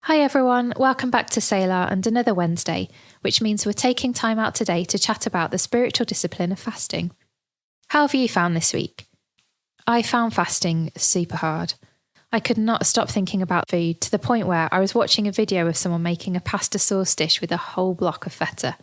Hi everyone, welcome back to Selah and another Wednesday, which means we're taking time out today to chat about the spiritual discipline of fasting. How have you found this week? I found fasting super hard. I could not stop thinking about food to the point where I was watching a video of someone making a pasta sauce dish with a whole block of feta.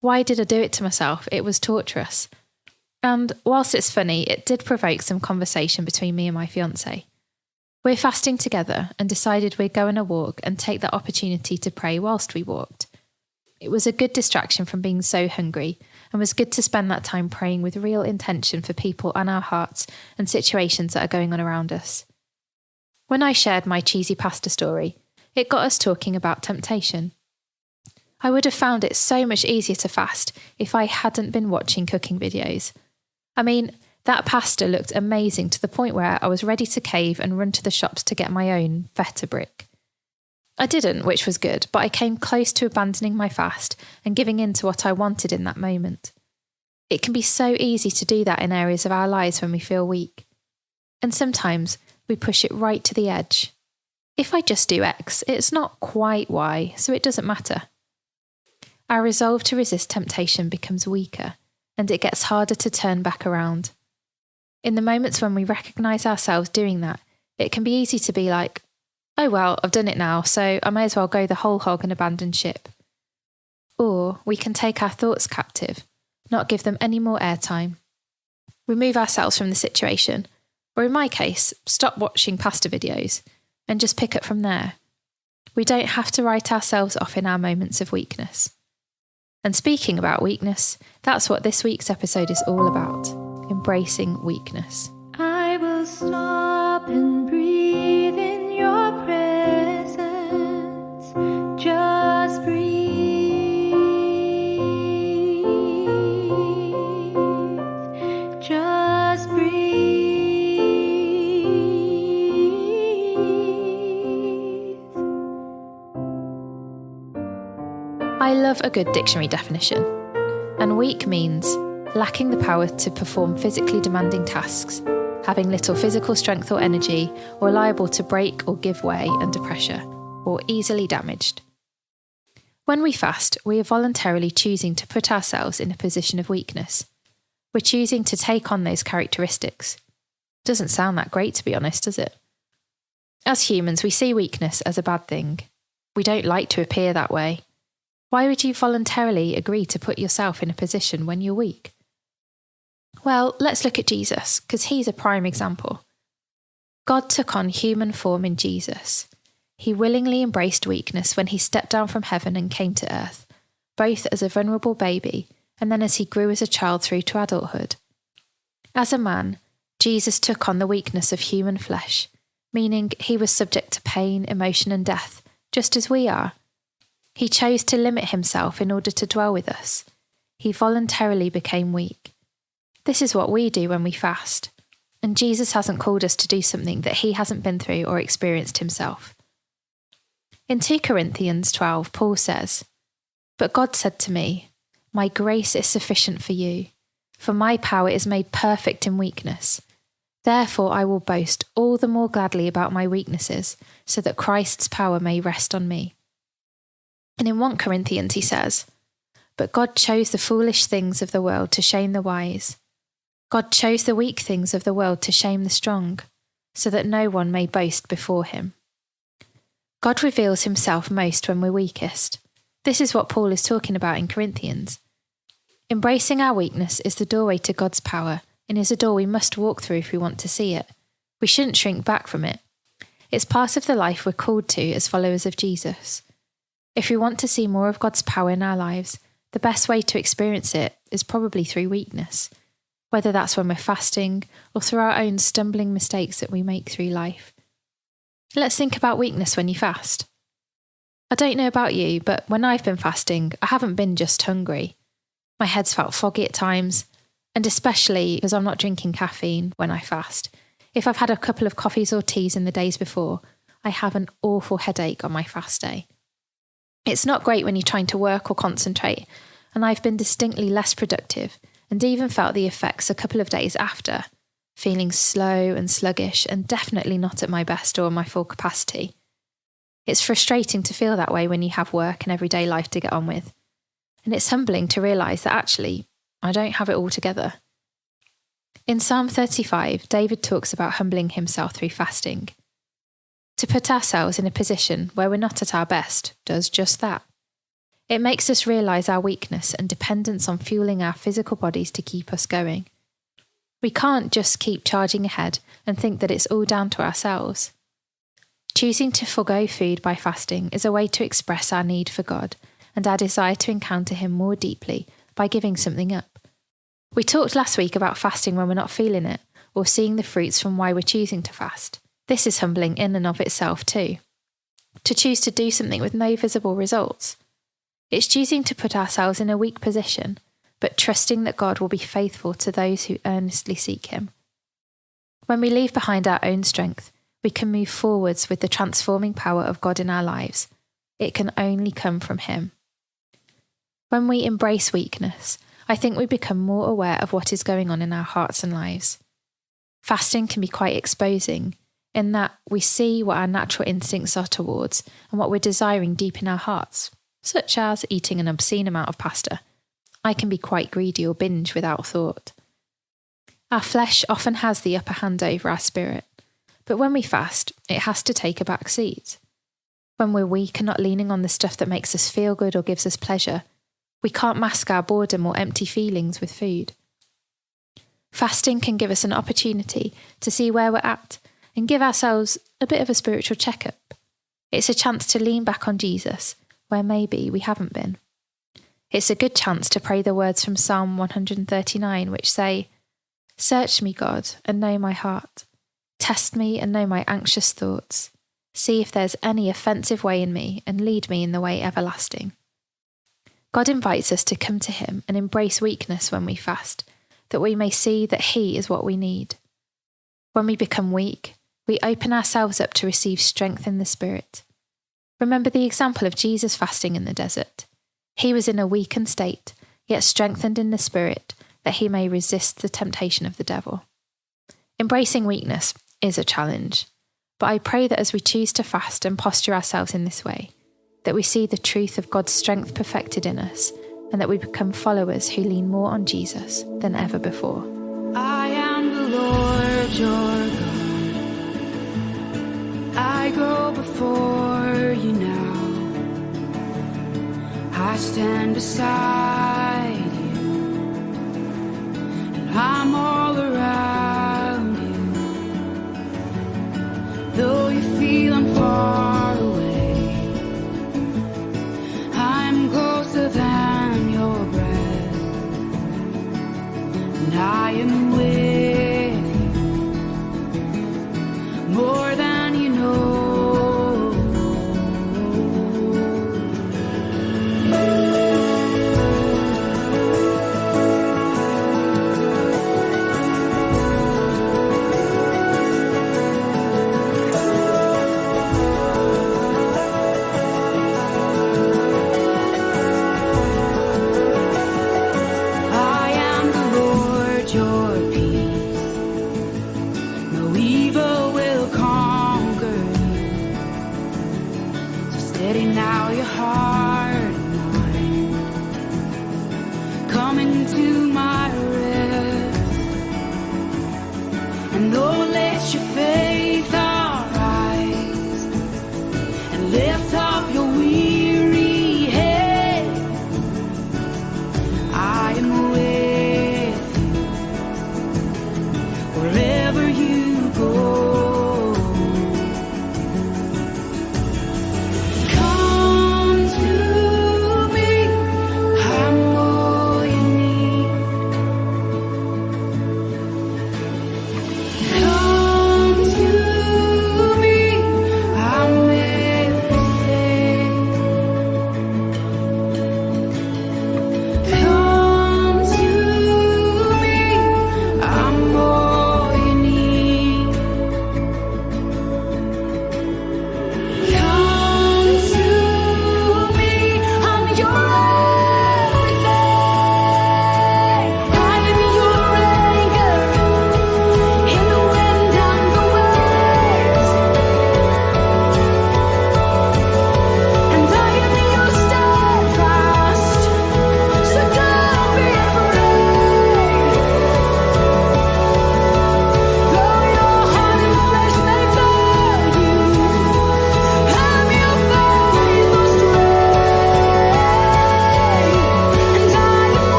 Why did I do it to myself? It was torturous. And whilst it's funny, it did provoke some conversation between me and my fiancé. We're fasting together and decided we'd go on a walk and take that opportunity to pray whilst we walked. It was a good distraction from being so hungry and was good to spend that time praying with real intention for people on our hearts and situations that are going on around us. When I shared my cheesy pasta story, it got us talking about temptation. I would have found it so much easier to fast if I hadn't been watching cooking videos. I mean, that pasta looked amazing to the point where I was ready to cave and run to the shops to get my own feta brick. I didn't, which was good, but I came close to abandoning my fast and giving in to what I wanted in that moment. It can be so easy to do that in areas of our lives when we feel weak. And sometimes we push it right to the edge. If I just do X, it's not quite Y, so it doesn't matter. Our resolve to resist temptation becomes weaker, and it gets harder to turn back around. In the moments when we recognise ourselves doing that, it can be easy to be like, oh well, I've done it now, so I may as well go the whole hog and abandon ship. Or we can take our thoughts captive, not give them any more airtime. Remove ourselves from the situation, or in my case, stop watching pasta videos, and just pick up from there. We don't have to write ourselves off in our moments of weakness. And speaking about weakness, that's what this week's episode is all about. Embracing weakness. I will stop and breathe in your presence. Just breathe. Just breathe. I love a good dictionary definition. And weak means lacking the power to perform physically demanding tasks, having little physical strength or energy, or liable to break or give way under pressure, or easily damaged. When we fast, we are voluntarily choosing to put ourselves in a position of weakness. We're choosing to take on those characteristics. Doesn't sound that great, to be honest, does it? As humans, we see weakness as a bad thing. We don't like to appear that way. Why would you voluntarily agree to put yourself in a position when you're weak? Well, let's look at Jesus, because he's a prime example. God took on human form in Jesus. He willingly embraced weakness when he stepped down from heaven and came to earth, both as a vulnerable baby and then as he grew as a child through to adulthood. As a man, Jesus took on the weakness of human flesh, meaning he was subject to pain, emotion and death, just as we are. He chose to limit himself in order to dwell with us. He voluntarily became weak. This is what we do when we fast. And Jesus hasn't called us to do something that he hasn't been through or experienced himself. In 2 Corinthians 12, Paul says, "But God said to me, 'My grace is sufficient for you, for my power is made perfect in weakness. Therefore I will boast all the more gladly about my weaknesses, so that Christ's power may rest on me.'" And in 1 Corinthians he says, "But God chose the foolish things of the world to shame the wise. God chose the weak things of the world to shame the strong, so that no one may boast before him." God reveals himself most when we're weakest. This is what Paul is talking about in Corinthians. Embracing our weakness is the doorway to God's power and is a door we must walk through if we want to see it. We shouldn't shrink back from it. It's part of the life we're called to as followers of Jesus. If we want to see more of God's power in our lives, the best way to experience it is probably through weakness, whether that's when we're fasting or through our own stumbling mistakes that we make through life. Let's think about weakness when you fast. I don't know about you, but when I've been fasting, I haven't been just hungry. My head's felt foggy at times, and especially because I'm not drinking caffeine when I fast. If I've had a couple of coffees or teas in the days before, I have an awful headache on my fast day. It's not great when you're trying to work or concentrate, and I've been distinctly less productive and even felt the effects a couple of days after, feeling slow and sluggish and definitely not at my best or my full capacity. It's frustrating to feel that way when you have work and everyday life to get on with. And it's humbling to realise that actually, I don't have it all together. In Psalm 35, David talks about humbling himself through fasting. To put ourselves in a position where we're not at our best does just that. It makes us realise our weakness and dependence on fueling our physical bodies to keep us going. We can't just keep charging ahead and think that it's all down to ourselves. Choosing to forgo food by fasting is a way to express our need for God and our desire to encounter Him more deeply by giving something up. We talked last week about fasting when we're not feeling it, or seeing the fruits from why we're choosing to fast. This is humbling in and of itself too. To choose to do something with no visible results. It's choosing to put ourselves in a weak position, but trusting that God will be faithful to those who earnestly seek Him. When we leave behind our own strength, we can move forwards with the transforming power of God in our lives. It can only come from Him. When we embrace weakness, I think we become more aware of what is going on in our hearts and lives. Fasting can be quite exposing, in that we see what our natural instincts are towards and what we're desiring deep in our hearts, such as eating an obscene amount of pasta. I can be quite greedy or binge without thought. Our flesh often has the upper hand over our spirit, but when we fast, it has to take a back seat. When we're weak and not leaning on the stuff that makes us feel good or gives us pleasure, we can't mask our boredom or empty feelings with food. Fasting can give us an opportunity to see where we're at and give ourselves a bit of a spiritual checkup. It's a chance to lean back on Jesus, where maybe we haven't been. It's a good chance to pray the words from Psalm 139, which say, "Search me, God, and know my heart. Test me and know my anxious thoughts. See if there's any offensive way in me, and lead me in the way everlasting." God invites us to come to Him and embrace weakness when we fast, that we may see that He is what we need. When we become weak, we open ourselves up to receive strength in the Spirit. Remember the example of Jesus fasting in the desert. He was in a weakened state, yet strengthened in the Spirit, that He may resist the temptation of the devil. Embracing weakness is a challenge, but I pray that as we choose to fast and posture ourselves in this way, that we see the truth of God's strength perfected in us, and that we become followers who lean more on Jesus than ever before. I am the Lord your God. I go before you now. I stand beside you, and I'm all around you. Though you feel I'm far away, I'm closer than your breath, and I am with you more than you know. Steady now your heart and mind. Come into my rest, and oh, let your faith arise, and lift up your weary head. I am with you wherever you go.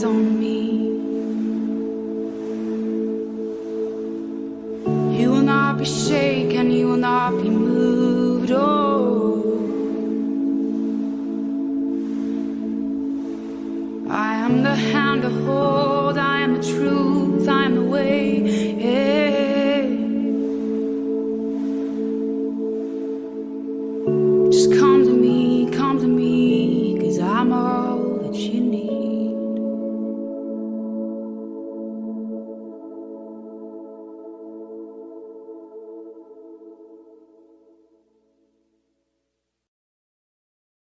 hands on me. You will not be shaken, you will not be moved, oh. I am the hand to hold, I am the truth, I am the way, yeah. Just come to me, 'cause I'm all that you need.